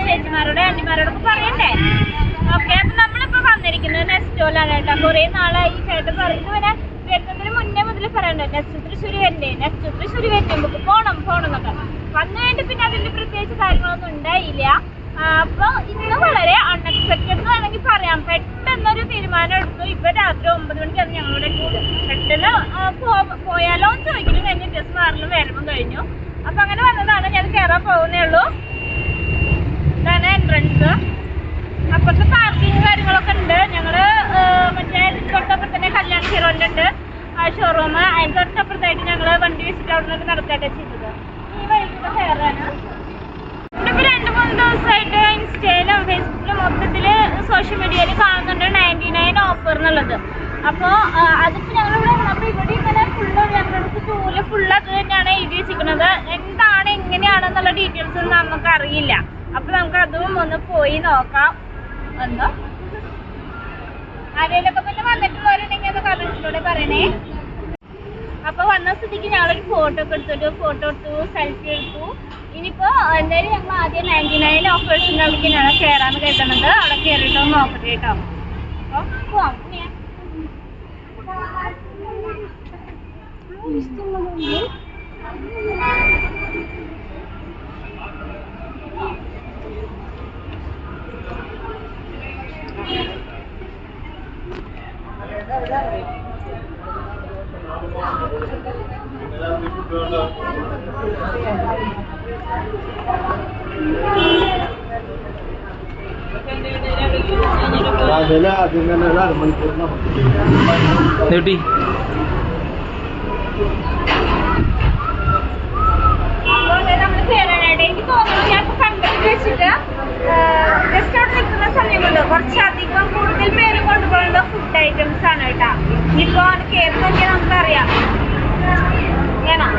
ചേച്ചിമാരോട് ആന്റിമാരോടൊക്കെ പറയണ്ടേ. ഓക്കെ, അപ്പൊ നമ്മളിപ്പോ വന്നിരിക്കുന്നത് നെസ്റ്റോലാണ് കേട്ടോ. കുറെ നാളായി ചേട്ടൻ പറയുന്നത് പിന്നെ വരുന്നതിന് മുന്നേ മുതൽ പറയണ്ടേ നെക്സ്റ്റ് തൃശ്ശൂര് വരണ്ടേ, നെക്സ്റ്റ് തൃശ്ശൂര് വരണ്ടേ, നമുക്ക് പോണം എന്നൊക്കെ. വന്നു കഴിഞ്ഞിട്ട് പിന്നെ അതിന്റെ പ്രത്യേകിച്ച് കാര്യങ്ങളൊന്നും ഉണ്ടായില്ല. അപ്പൊ ഇന്ന് വളരെ അൺഎക്സ്പെക്ടഡ് എന്ന് വേണമെങ്കിൽ പറയാം. പെട്ടെന്നൊരു തീരുമാനം എടുത്തു. ഇപ്പൊ രാത്രി 9 മണിക്കാണ് ഞങ്ങളുടെ എത്തിയത്. പെട്ടെന്ന് പോയാലോ എന്ന് ചോദിക്കുന്നു കഴിഞ്ഞ് ഡ്രസ് മാറലും വരവും കഴിഞ്ഞു. അപ്പൊ അങ്ങനെ വന്നതാണ്. ഞാൻ കയറാൻ പോകുന്നേ ഉള്ളൂ. ഇതാണ് എൻട്രൻസ്. അപ്പുറത്തെ പാർക്കിങ് കാര്യങ്ങളൊക്കെ ഉണ്ട്. ഞങ്ങള് മറ്റേ തൊട്ടപ്പുറത്ത് തന്നെ കല്യാൺ ഹീറോന്റെ ഉണ്ട് ഷോറൂം. അതിന് തൊട്ടപ്പുറത്തായിട്ട് ഞങ്ങള് വണ്ടി വെച്ചിട്ട് അവിടെ നിന്ന് നടക്കാട്ടെ ചെയ്തത്. ഈ വഴിക്കൂടെ കയറാണ്. ഇപ്പൊ 2-3 ദിവസമായിട്ട് ഇൻസ്റ്റയിലും ഫേസ്ബുക്കിലും മൊത്തത്തില് സോഷ്യൽ മീഡിയയിൽ കാണുന്നുണ്ട് 99 ഓഫർ എന്നുള്ളത്. അപ്പൊ അതിപ്പോ ഞങ്ങളിവിടെ അപ്പൊ ഇവിടെ ഇങ്ങനെ ഫുള്ള് ഞങ്ങൾക്ക് ടൂല് ഫുള്ള് അത് തന്നെയാണ് എഴുതി വെച്ചിരിക്കുന്നത്. എന്താണ് എങ്ങനെയാണെന്നുള്ള ഡീറ്റെയിൽസ് ഒന്നും നമുക്ക് അറിയില്ല. അപ്പൊ നമുക്ക് അതും ഒന്ന് പോയി നോക്കാം. ഒന്ന് ആരെയൊക്കെ പിന്നെ വന്നിട്ടുള്ളവരുണ്ടെങ്കിൽ അത് കമന്റിലൂടെ പറയണേ. അപ്പൊ വന്ന സ്ഥിതിക്ക് ഞങ്ങളൊരു ഫോട്ടോ ഒക്കെ എടുത്തു, സെൽഫി എടുത്തു. ഇനിയിപ്പോ എന്തായാലും ഞങ്ങൾ ആദ്യം 99 ഓഫേഴ്സിന്റെ അവിടേക്കാണ് കയറാന്ന് കരുതുന്നത്. അവിടെ കയറിയിട്ടോ നോക്കട്ടെ കേട്ടോ. അപ്പൊ പോവാം. കുറച്ചധികം കൂടുതൽ പേര് കൊണ്ടുപോകേണ്ട ഫുഡ് ഐറ്റംസ് ആണ് കേട്ടാ. ഇനിയിപ്പോ കേക്ക് നോക്കിയാൽ നമുക്കറിയാം. വേണം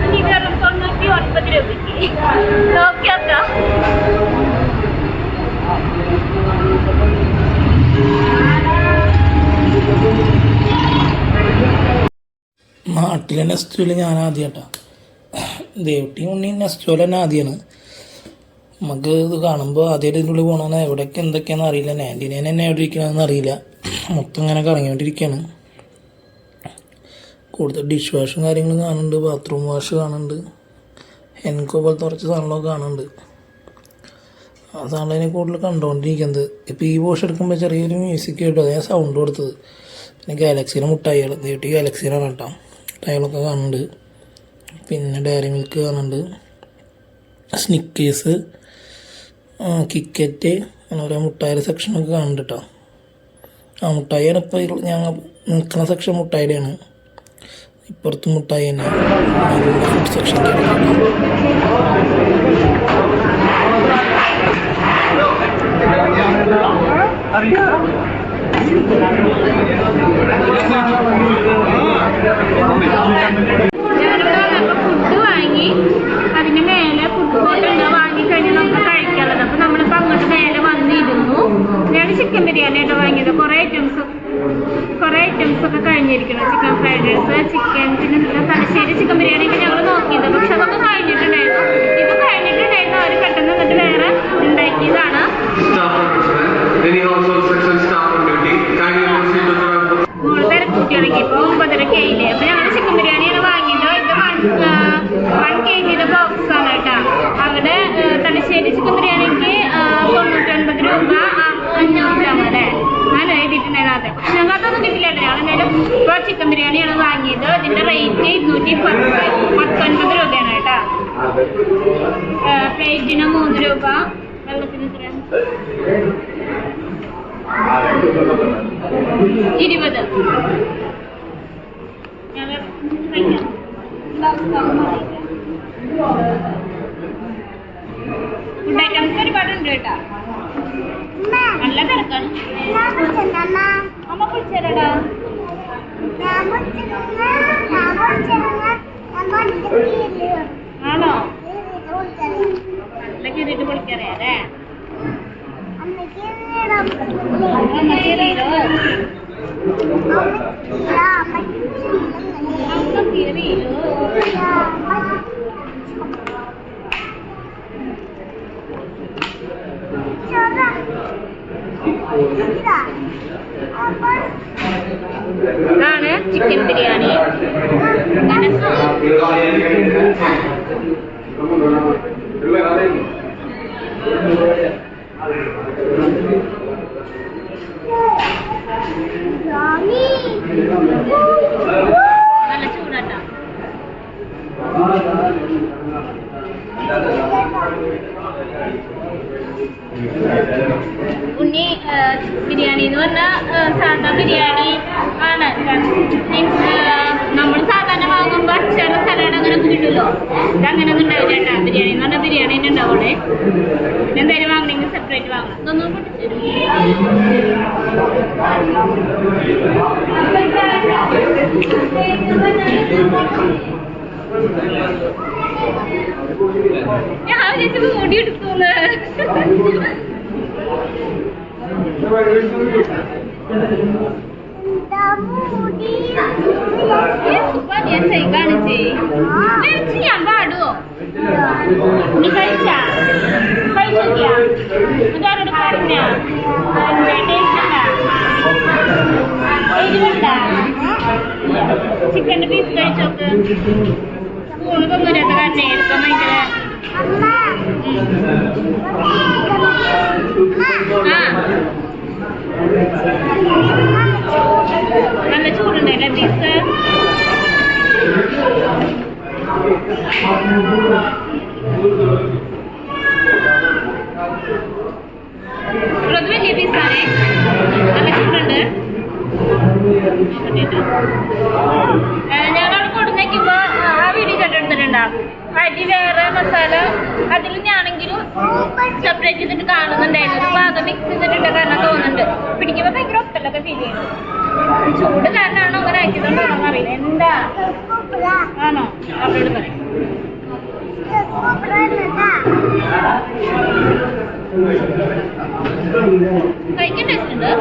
ഇനി വെറും 99 രൂപയ്ക്ക് നോക്കിയാക്കാം. നാട്ടിലെ നെസ്റ്റോയിൽ ഞാൻ ആദ്യമായിട്ടാണ്. ദേവട്ടി ഉണ്ണി നെസ്റ്റോയിൽ തന്നെ ആദ്യമാണ്. നമുക്ക് ഇത് കാണുമ്പോൾ ആദ്യമായിട്ട് ഇതിൻ്റെ ഉള്ളിൽ പോകണമെന്ന് എവിടെയൊക്കെ എന്തൊക്കെയാണെന്ന് അറിയില്ല. 99 തന്നെ എവിടെ ഇരിക്കണമെന്ന് അറിയില്ല. മൊത്തം ഇങ്ങനെ കറങ്ങിക്കൊണ്ടിരിക്കുകയാണ്. കൂടുതൽ ഡിഷ് വാഷും കാര്യങ്ങളും കാണുന്നുണ്ട്, ബാത്റൂം വാഷ് കാണുന്നുണ്ട്, എൻകോ പോലത്തെ കുറച്ച് സാധനങ്ങളൊക്കെ കാണുന്നുണ്ട്. ആ സാധനത്തിനെ കൂടുതൽ കണ്ടുകൊണ്ടിരിക്കുന്നത്. ഇപ്പോൾ ഈ വാഷ് എടുക്കുമ്പോൾ ചെറിയൊരു മ്യൂസിക് കേട്ടോ, അതേ സൗണ്ട് കൊടുത്തത്. പിന്നെ ഗാലക്സിയുടെ മുട്ടായികൾ, ദേവട്ടി ഗാലക്സിയിലാണ് കേട്ടോ. മുട്ടായികളൊക്കെ കാണുന്നുണ്ട്. പിന്നെ ഡയറി മിൽക്ക് കാണുന്നുണ്ട്, സ്നിക്കേഴ്സ്, കിക്കറ്റ്, അങ്ങനെ ഓരോ മുട്ടായിയുടെ സെക്ഷനൊക്കെ കാണുന്നുണ്ട് കേട്ടോ. ആ മുട്ടായിയാണ് ഇപ്പോൾ ഞങ്ങൾ നിൽക്കുന്ന സെക്ഷൻ മുട്ടായിയുടെയാണ്. ഇപ്പുറത്ത് മുട്ടായി തന്നെ ഫുഡ് സെക്ഷൻ. ഫുഡ് വാങ്ങി അതിന് മേലെ ഫുഡ് കോർട്ട് വാങ്ങിക്കഴിഞ്ഞാൽ നമുക്ക് കഴിക്കാനുള്ളത്. അപ്പൊ നമ്മളിപ്പോ അങ്ങോട്ട് മേലെ വന്നിരുന്നു. ഞാൻ ചിക്കൻ ബിരിയാണിയായിട്ട് വാങ്ങിയത്. കുറെ ഐറ്റംസ് ഒക്കെ കഴിഞ്ഞിരിക്കണം. ചിക്കൻ ഫ്രൈഡ് റൈസ്, ചിക്കൻ, പിന്നെ തലശ്ശേരി ചിക്കൻ ബിരിയാണിയൊക്കെ ഞങ്ങൾ നോക്കിയത്. പക്ഷെ അതൊക്കെ കഴിഞ്ഞിട്ടുണ്ടായിരുന്നു. ഇത് കഴിഞ്ഞിട്ടുണ്ടായിരുന്നു. അവർ പെട്ടെന്ന് എന്നിട്ട് വേറെ ഉണ്ടാക്കിയതാണ്. മോള് തിരക്കൂട്ടി ഇറങ്ങിയപ്പോ 9:30 അപ്പൊ ഞങ്ങൾ ചിക്കൻ ബിരിയാണിയാണ് വാങ്ങിയത്. ഇത് 1 kg ബോക്സ് ആണ് കേട്ടാ. അവിടെ തലശ്ശേരി ചിക്കൻ ബിരിയാണിക്ക് 99 രൂപ 500 ഗ്രാം അല്ലേ നല്ല എഴുതിയിട്ടുണ്ടായിരുന്നു. പക്ഷെ ഞങ്ങൾക്ക് അതൊന്നും കിട്ടില്ല. ഞങ്ങൾ എന്തായാലും ഇപ്പോൾ ചിക്കൻ ബിരിയാണിയാണ് വാങ്ങിയത്. ഇതിന്റെ റേറ്റ് 219 രൂപയാണ് കേട്ടാ. പ്ലേറ്റിന് 3 രൂപ, വെള്ളത്തിന് 20. ഫുഡ് ഐറ്റംസ് ഒരുപാടുണ്ട് കേട്ടാ. നല്ല തിരക്കാണ്. അമ്മ കുളിച്ചേരടാ. ആണോ? നല്ല കയറിയിട്ട് കുളിക്കറിയാലേ. ഇതാണ് ചിക്കൻ ബിരിയാണി. നല്ല ചൂടാട്ടാ. ഉണ്ണി ബിരിയാണി എന്ന് പറഞ്ഞാൽ സാധാ ബിരിയാണി ആണ്. മീൻസ് നമ്മൾ സാധാരണ വാങ്ങുമ്പോൾ അച്ചാറ് സലാഡ് അങ്ങനെയൊക്കെ കിട്ടുമല്ലോ. ഇത് അങ്ങനെയൊന്നും ഉണ്ടാവില്ല കേട്ടാ. ബിരിയാണി എന്ന് പറഞ്ഞാൽ ബിരിയാണി തന്നെ ഉണ്ടാവുള്ളേ. പിന്നെ എന്തായാലും വാങ്ങണമെങ്കിൽ സെപ്പറേറ്റ് വാങ്ങണം. ഇതൊന്നും പൊട്ടിച്ചു ഞാൻ വിചാരിച്ചത് മുടി എടുക്കുന്നു. ഞാൻ പാടുവോ? നീ കഴിച്ചാ കഴിച്ചോക്കിയാ മറ്റാരോട് പറഞ്ഞ ചിക്കൻ്റെ പീസ് കഴിച്ചോക്ക്. സ്പൂണ് തന്നൂരത്തെ കാരണം എടുക്കാൻ ഭയങ്കര നല്ല ചൂടുണ്ടല്ലേ പീസ്? അത് വലിയ പീസാണേ. നല്ല ചൂടുണ്ട്. ഞങ്ങൾ കൊടുന്നേക്കുമ്പോ ആ വീഡിയോ കണ്ടെടുത്തിട്ടുണ്ടാകും. അരി വേറെ മസാല അതിൽ ഞാനെങ്കിലും സെപ്പറേറ്റ് ചെയ്തിട്ട് കാണുന്നുണ്ടായിരുന്നു. ഒരു ഭാഗം മിക്സ് ചെയ്തിട്ടിട്ട കാരണം തോന്നുന്നുണ്ട്. പിടിക്കുമ്പോ ഭയങ്കര ഒട്ടലൊക്കെ ഫീൽ ചെയ്യുന്നു. ചൂട് കാരണമാണോ അങ്ങനെ ആക്കിയതുകൊണ്ടാണോ അറിയില്ല. എന്താ ആണോ അവരോട് പറയും. കഴിക്കാൻ ടേസ്റ്റ് ഉണ്ട്.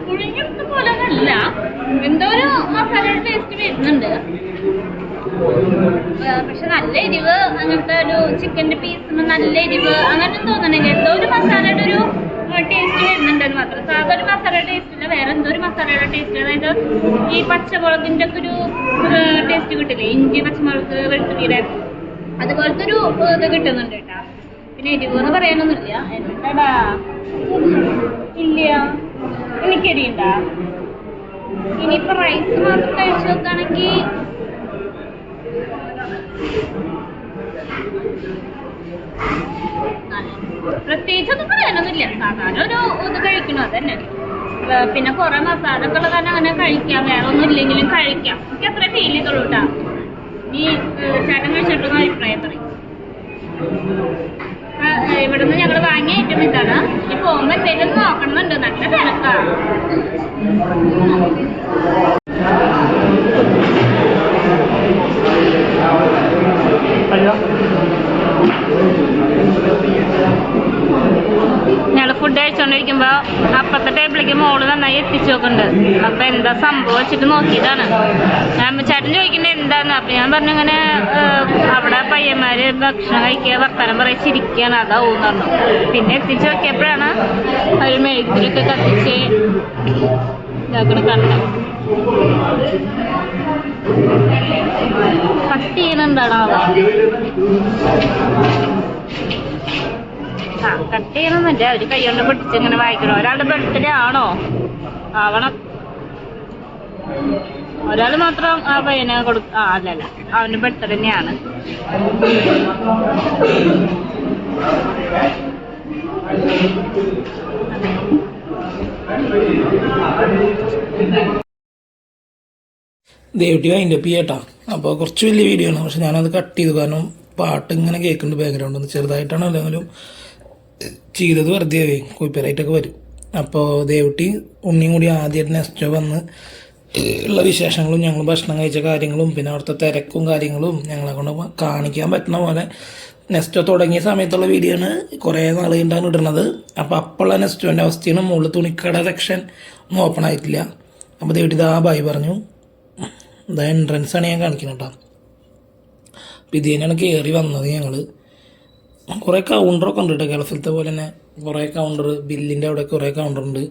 പുളിഞ്ഞെടുത്ത പോലെ അല്ല, എന്തോ ഒരു മസാലയുടെ ടേസ്റ്റ് വരുന്നുണ്ട്. പക്ഷെ നല്ല എരിവ്, അങ്ങനത്തെ ഒരു ചിക്കൻ്റെ പീസിന് നല്ല എരിവ് അങ്ങനെ തോന്നണില്ല. എന്തോ ഒരു മസാലയുടെ ഒരു ടേസ്റ്റ് വരുന്നുണ്ടെന്ന് മാത്രം. സാധാ ഒരു മസാലയുടെ ടേസ്റ്റ് ഇല്ല, വേറെ എന്തോ ഒരു മസാലയുടെ ടേസ്റ്റ്. അതായത് ഈ പച്ചമുളകിൻ്റെ ഒക്കെ ഒരു ടേസ്റ്റ് കിട്ടില്ലേ, ഇഞ്ചി പച്ചമുളക് വെളുത്തുള്ളിയുടെ അതുപോലത്തെ ഒരു ഇത് കിട്ടുന്നുണ്ട് കേട്ടാ. പിന്നെ എരിവ് എന്ന് പറയാനൊന്നുമില്ല. എന്താടാ ഇല്ല, എനിക്കെരിയുണ്ടാ? ഇനിയിപ്പോ റൈസ് മാത്രം കഴിച്ചു നോക്കുകയാണെങ്കിൽ പ്രത്യേകിച്ചൊന്നും പറയാനൊന്നുമില്ല. സാധാരണ ഒരു ഇത് കഴിക്കണം, അതന്നെ. പിന്നെ കുറെ മസാല ഒക്കെ ഉള്ള കാരണം അങ്ങനെ കഴിക്കാം, വേറെ ഒന്നും ഇല്ലെങ്കിലും കഴിക്കാം. എനിക്ക് അത്ര ഫീൽ ചെയ്തോളൂ കേട്ടാ. ഈ ചേട്ടൻ കഴിച്ചിട്ടൊന്നും അഭിപ്രായം പറയും. ഇവിടുന്ന് ഞങ്ങൾ വാങ്ങിയ ഐറ്റം ഇതാണ്. ഇനി പോകുമ്പോ എന്തെങ്കിലും നോക്കണമെന്നുണ്ട്. നല്ല തിരക്കാ. ഞങ്ങൾ ഫുഡ് കഴിച്ചോണ്ടിരിക്കുമ്പോ അപ്പത്തെ ടേബിളിലേക്ക് മോള് നന്നായി എത്തിച്ചു നോക്കുന്നുണ്ട്. അപ്പൊ എന്താ സംഭവം വെച്ചിട്ട് നോക്കിയതാണ്. ചേട്ടൻ ചോദിക്കുന്നത് എന്താന്ന്. അപ്പൊ ഞാൻ പറഞ്ഞു ഇങ്ങനെ അവിടെ പയ്യന്മാര് ഭക്ഷണം കഴിക്കുക വർത്തമാനം പറയാൻ ചിരിക്കുകയാണ്, അതാവും പറഞ്ഞു. പിന്നെ എത്തിച്ചു നോക്കിയപ്പോഴാണ് ഒരു മെഴുകിലൊക്കെ കത്തിച്ച് ഇതാക്കണ കണ്ടത്. കട്ട് ചെയ്യണെന്താണോ കട്ട് ചെയ്യണമെന്നില്ല, അവര് കൈ കൊണ്ട് പൊട്ടിച്ച് ഇങ്ങനെ വായിക്കണം. ഒരാളുടെ ബർത്ത്ഡേ ആണോ ആവണം. ഒരാൾ മാത്രം ആ പയ്യനെ അല്ലല്ല, അവന്റെ ബർത്ത്ഡേ തന്നെയാണ്. ദേവട്ടി അതിൻ്റെ പി ഏട്ടാ. അപ്പോൾ കുറച്ച് വലിയ വീഡിയോ ആണ്, പക്ഷെ ഞാനത് കട്ട് ചെയ്തു. കാരണം പാട്ട് ഇങ്ങനെ കേൾക്കുന്നുണ്ട് ബാക്ക്ഗ്രൗണ്ട് ഒന്ന് ചെറുതായിട്ടാണ്, അല്ലെങ്കിലും ചെയ്തത് വെറുതെ കോപ്പിറൈറ്റൊക്കെ വരും. അപ്പോൾ ദേവട്ടി ഉണ്ണിയും കൂടി ആദ്യമായിട്ട് നെസ്റ്റോ വന്ന് ഉള്ള വിശേഷങ്ങളും ഞങ്ങൾ ഭക്ഷണം കഴിച്ച കാര്യങ്ങളും പിന്നെ അവിടുത്തെ തിരക്കും കാര്യങ്ങളും ഞങ്ങളെ കൊണ്ട് കാണിക്കാൻ പറ്റുന്ന പോലെ നെസ്റ്റോ തുടങ്ങിയ സമയത്തുള്ള വീഡിയോ ആണ് കുറേ നാൾ കഴിഞ്ഞാണ് ഇടുന്നത്. അപ്പോൾ അപ്പോഴുള്ള നെസ്റ്റോൻ്റെ അവസ്ഥയാണ്. മുകളിൽ തുണിക്കട സെക്ഷൻ ഒന്നും ഓപ്പൺ ആയിട്ടില്ല. അപ്പോൾ ദേവട്ടി ഇതാ ബായ് പറഞ്ഞു. ഇതാ എൻട്രൻസാണ് ഞാൻ കാണിക്കുന്നത് കേട്ടോ. അപ്പോൾ ഇത് തന്നെയാണ് കയറി വന്നത് ഞങ്ങൾ. കുറേ കൗണ്ടറൊക്കെ ഉണ്ട് കേട്ടോ, ഗൾഫിലത്തെ പോലെ തന്നെ കുറേ കൗണ്ടർ, ബില്ലിൻ്റെ അവിടെ കുറേ കൗണ്ടറുണ്ട്.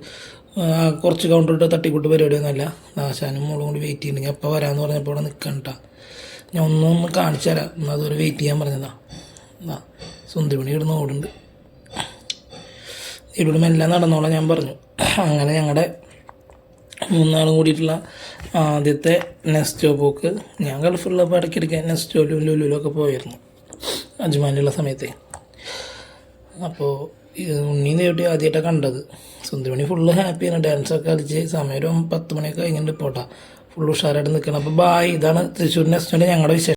കുറച്ച് കൗണ്ടർ ഇട്ട് തട്ടിക്കൂട്ട് പരിപാടിയൊന്നുമല്ല. ആശാനും മോളും കൂടി വെയിറ്റ് ചെയ്യുന്നുണ്ട്. ഞാൻ അപ്പോൾ വരാമെന്ന് പറഞ്ഞപ്പോൾ അവിടെ നിൽക്കണം കേട്ടോ. ഞാൻ ഒന്നൊന്ന് കാണിച്ചു തരാം, എന്നാൽ അതുവരെ വെയിറ്റ് ചെയ്യാൻ പറഞ്ഞതാ. എന്താ സുന്ദരിമണി ഇടുന്ന ഓടുണ്ട്, ഇവിടെ മെല്ലാം നടന്നോളാം ഞാൻ പറഞ്ഞു. അങ്ങനെ ഞങ്ങളുടെ 3 നാളും കൂടിയിട്ടുള്ള ആദ്യത്തെ നെസ്റ്റോ പോക്ക്. ഞാൻ ഗൾഫിലുള്ളപ്പോൾ ഇടയ്ക്കിടയ്ക്ക് നെസ്റ്റോയിലും ലുലുവിലൊക്കെ പോയിരുന്നു അജ്മാനിലുള്ള സമയത്ത്. അപ്പോൾ ഉണ്ണീന്ന് ദേവട്ടി ആദ്യമായിട്ടാണ് കണ്ടത്. സുന്ദരിമണി ഫുള്ള് ഹാപ്പിയാണ്, ഡാൻസൊക്കെ കളിച്ച്. സമയം ഒരു 10 മണിയൊക്കെ കഴിഞ്ഞിട്ട് പോട്ടാ, ഫുൾ ഉഷാറായിട്ട് നിൽക്കണം. അപ്പോൾ ബായ്. ഇതാണ് തൃശ്ശൂർ നെസ്റ്റോൻ്റെ ഞങ്ങളുടെ വിശേഷം.